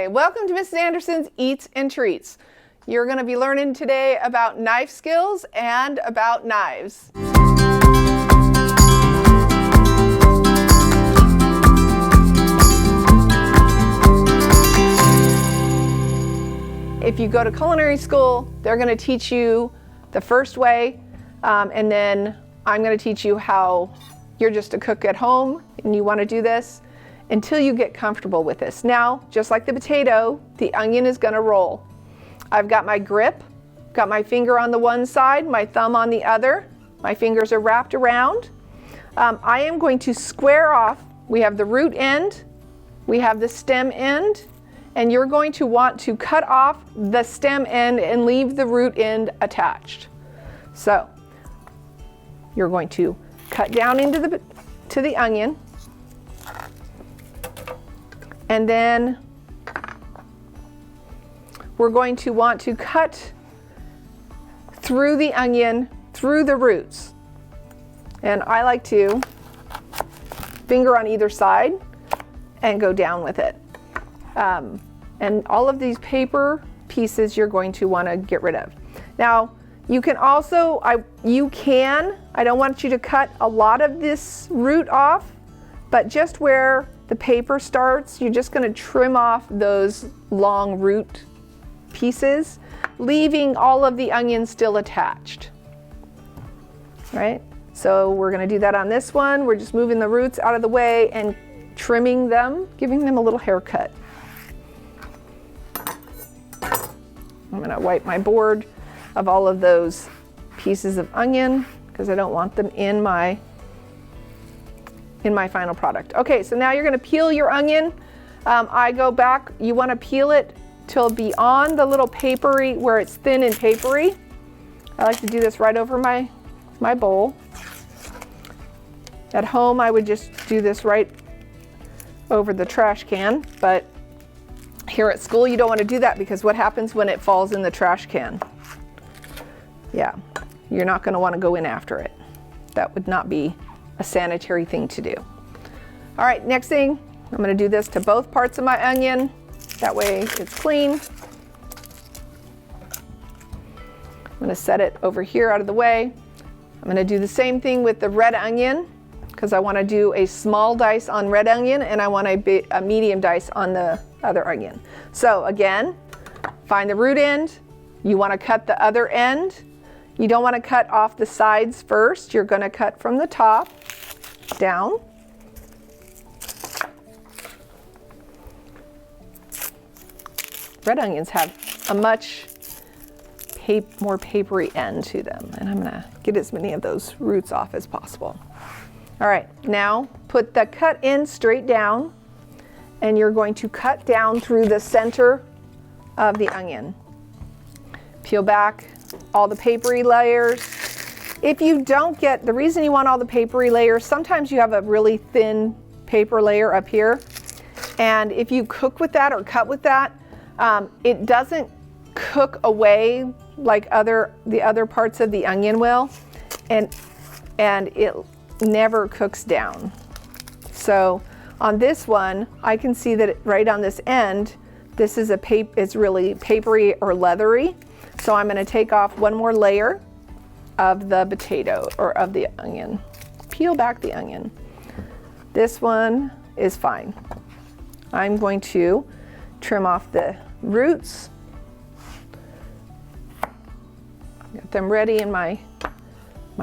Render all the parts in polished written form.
Okay, welcome to Mrs. Anderson's Eats and Treats. You're going to be learning today about knife skills and about knives. If you go to culinary school, they're going to teach you the first way, and then I'm going to teach you how you're just a cook at home and you want to do this until you get comfortable with this. Now, just like the potato, the onion is going to roll. I've got my grip, got my finger on the one side, my thumb on the other. My fingers are wrapped around. I am going to square off. We have the root end, we have the stem end, and you're going to want to cut off the stem end and leave the root end attached. So you're going to cut down into the onion, and then we're going to want to cut through the onion, through the roots. And I like to finger on either side and go down with it. And all of these paper pieces you're going to want to get rid of. Now, you can also, I don't want you to cut a lot of this root off, but just where the paper starts, you're just going to trim off those long root pieces, leaving all of the onion still attached. Right? So we're going to do that on this one. We're just moving the roots out of the way and trimming them, giving them a little haircut. I'm going to wipe my board of all of those pieces of onion because I don't want them in my final product. Okay, so now you're going to peel your onion. I go back, you want to peel it till beyond the little papery, where it's thin and papery. I like to do this right over my bowl. At home, I would just do this right over the trash can, but here at school, you don't want to do that because what happens when it falls in the trash can? Yeah, you're not going to want to go in after it. That would not be a sanitary thing to do. All right, next thing, I'm going to do this to both parts of my onion. That way it's clean. I'm going to set it over here out of the way. I'm going to do the same thing with the red onion because I want to do a small dice on red onion and I want a medium dice on the other onion. So again, find the root end. You want to cut the other end. You don't want to cut off the sides first. You're going to cut from the top down. Red onions have a much more papery end to them, and I'm going to get as many of those roots off as possible. All right, now put the cut in straight down, and you're going to cut down through the center of the onion. Peel back all the papery layers. If you don't get, the reason you want all the papery layers, sometimes you have a really thin paper layer up here, and if you cook with that or cut with that, it doesn't cook away like the other parts of the onion will, and it never cooks down. So on this one, I can see that right on this end, this is it's really papery or leathery. So I'm going to take off one more layer of the potato or of the onion. Peel back the onion. This one is fine. I'm going to trim off the roots. Get them ready in my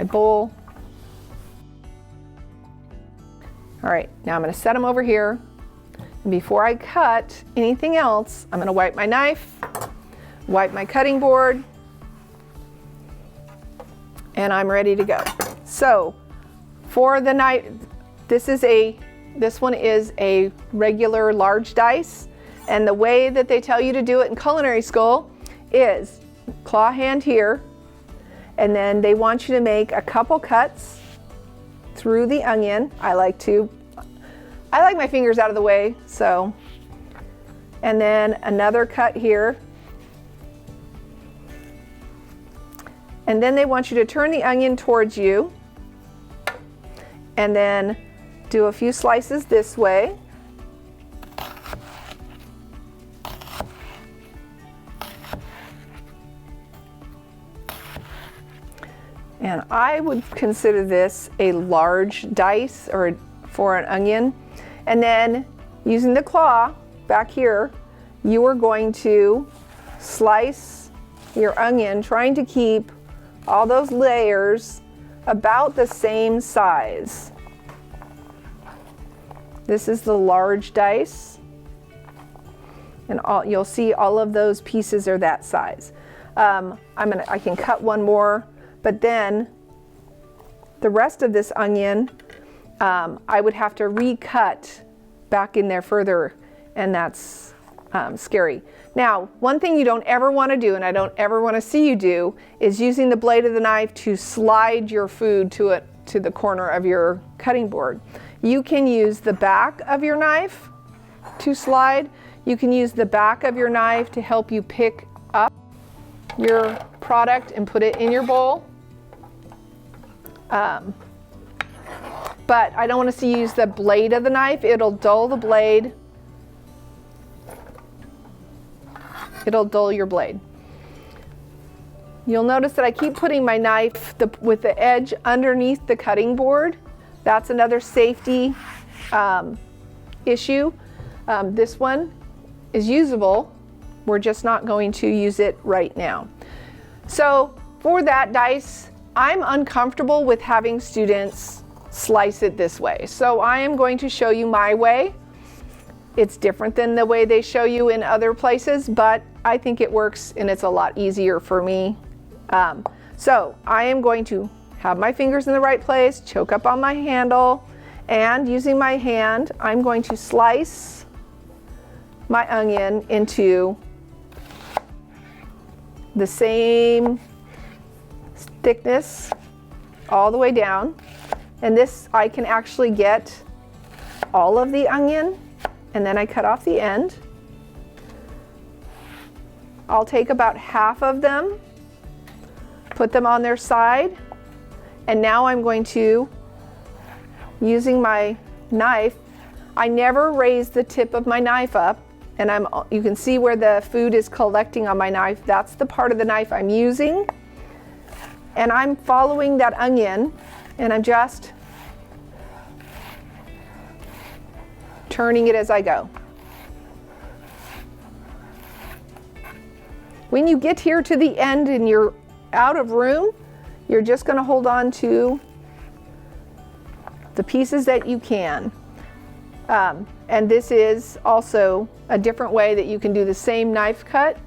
bowl. All right, now I'm going to set them over here. And before I cut anything else, I'm going to wipe my knife, wipe my cutting board, and I'm ready to go. So for the knife, this one is a regular large dice, and the way that they tell you to do it in culinary school is claw hand here, and then they want you to make a couple cuts through the onion. I like my fingers out of the way, so, and then another cut here. And then they want you to turn the onion towards you and then do a few slices this way. And I would consider this a large dice or for an onion. And then using the claw back here, you are going to slice your onion, trying to keep all those layers about the same size. This is the large dice, and you'll see all of those pieces are that size. I can cut one more, but then the rest of this onion, I would have to recut back in there further, and that's scary. Now, one thing you don't ever want to do, and I don't ever want to see you do, is using the blade of the knife to slide your food to the corner of your cutting board. You can use the back of your knife to slide. You can use the back of your knife to help you pick up your product and put it in your bowl. But I don't want to see you use the blade of the knife. It'll dull the blade. It'll dull your blade. You'll notice that I keep putting my knife with the edge underneath the cutting board. That's another safety issue. This one is usable. We're just not going to use it right now. So for that dice, I'm uncomfortable with having students slice it this way. So I am going to show you my way. It's different than the way they show you in other places, but I think it works and it's a lot easier for me. So I am going to have my fingers in the right place, choke up on my handle, and using my hand, I'm going to slice my onion into the same thickness all the way down. And this, I can actually get all of the onion, and then I cut off the end. I'll take about half of them, put them on their side, and now I'm going to, using my knife, I never raise the tip of my knife up, and you can see where the food is collecting on my knife. That's the part of the knife I'm using. And I'm following that onion, and I'm just turning it as I go. When you get here to the end and you're out of room, you're just going to hold on to the pieces that you can. And this is also a different way that you can do the same knife cut.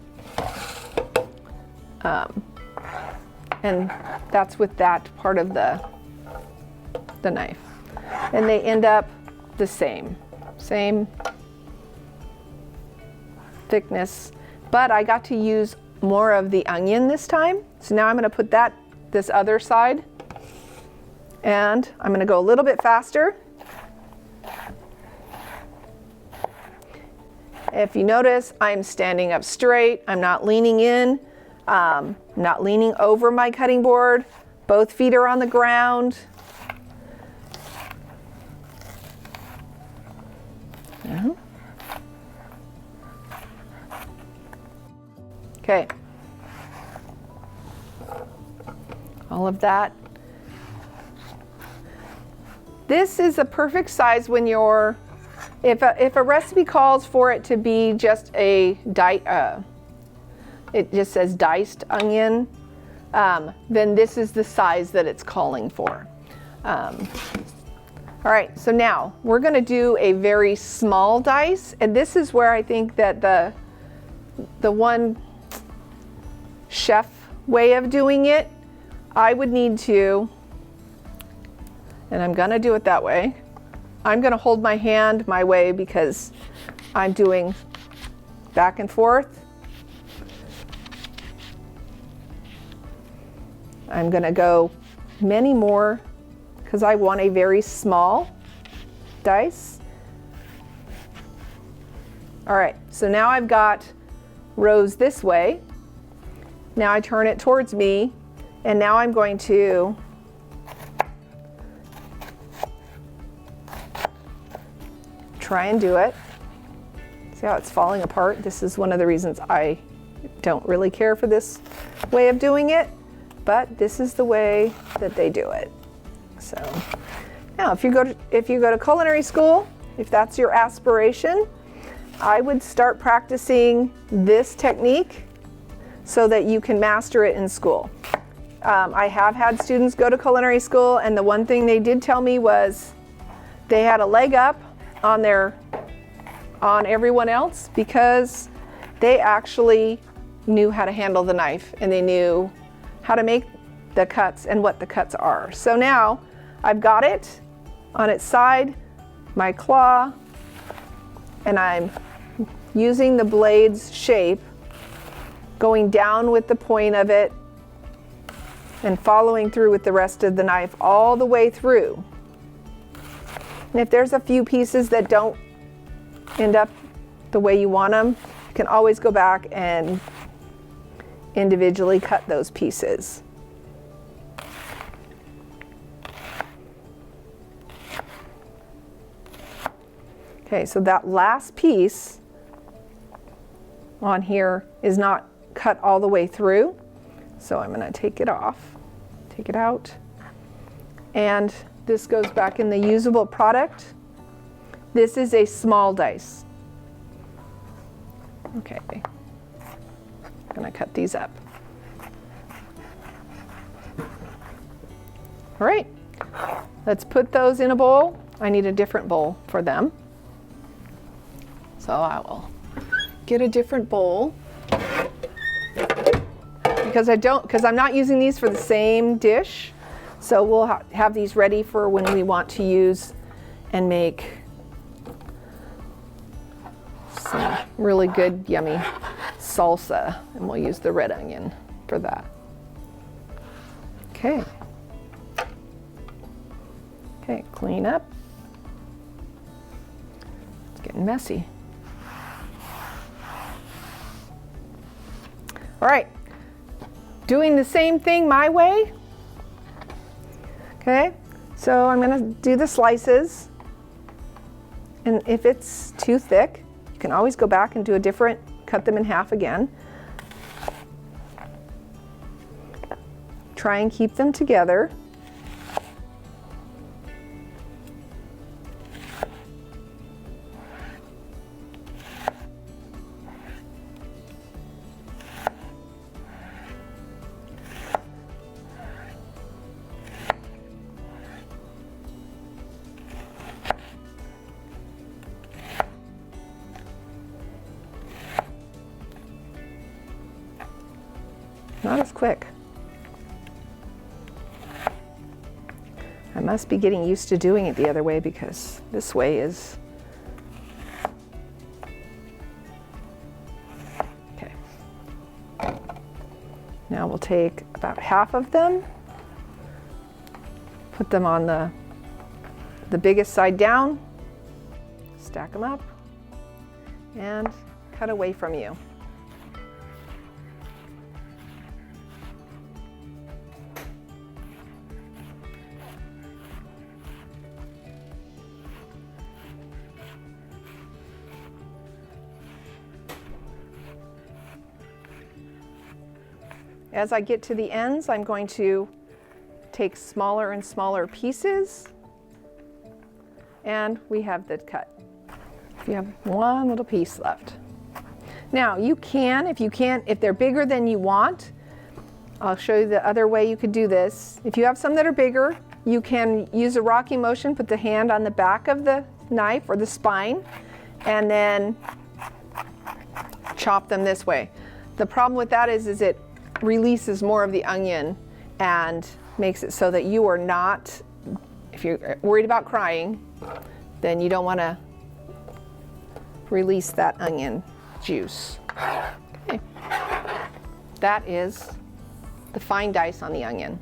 And that's with that part of the knife. And they end up the same thickness. But I got to use more of the onion this time. So now I'm going to put this other side, and I'm going to go a little bit faster. If you notice, I'm standing up straight. I'm not leaning in, not leaning over my cutting board. Both feet are on the ground. Okay. All of that. This is a perfect size when you're, if a recipe calls for it to be just it just says diced onion, then this is the size that it's calling for. All right, so now we're going to do a very small dice, and this is where I think that the one chef way of doing it, I would need to, and I'm going to do it that way. I'm going to hold my hand my way because I'm doing back and forth. I'm going to go many more because I want a very small dice. All right, so now I've got rows this way. Now I turn it towards me, and now I'm going to try and do it. See how it's falling apart? This is one of the reasons I don't really care for this way of doing it. but this is the way that they do it. So now if you go to culinary school, if that's your aspiration, I would start practicing this technique so that you can master it in school. I have had students go to culinary school, and the one thing they did tell me was they had a leg up on everyone else because they actually knew how to handle the knife, and they knew how to make the cuts and what the cuts are. So now I've got it on its side, my claw, and I'm using the blade's shape, going down with the point of it and following through with the rest of the knife all the way through. And if there's a few pieces that don't end up the way you want them, you can always go back and individually cut those pieces. Okay, so that last piece on here is not cut all the way through. So I'm going to take it off, take it out. And this goes back in the usable product. This is a small dice. Okay, I'm going to cut these up. All right, let's put those in a bowl. I need a different bowl for them. So I will get a different bowl because I'm not using these for the same dish. So we'll have these ready for when we want to use and make some really good, yummy salsa. And we'll use the red onion for that. Okay. Okay, clean up. It's getting messy. All right, doing the same thing my way. Okay, so I'm gonna do the slices. And if it's too thick, you can always go back and do a different, cut them in half again. Try and keep them together. Not as quick. I must be getting used to doing it the other way because this way is... Okay. Now we'll take about half of them, put them on the biggest side down, stack them up, and cut away from you. As I get to the ends, I'm going to take smaller and smaller pieces, and we have the cut. You have one little piece left. Now you can, if they're bigger than you want, I'll show you the other way you could do this. If you have some that are bigger, you can use a rocking motion, put the hand on the back of the knife or the spine, and then chop them this way. The problem with that is it releases more of the onion and makes it so that you are not, if you're worried about crying, then you don't want to release that onion juice. Okay. That is the fine dice on the onion.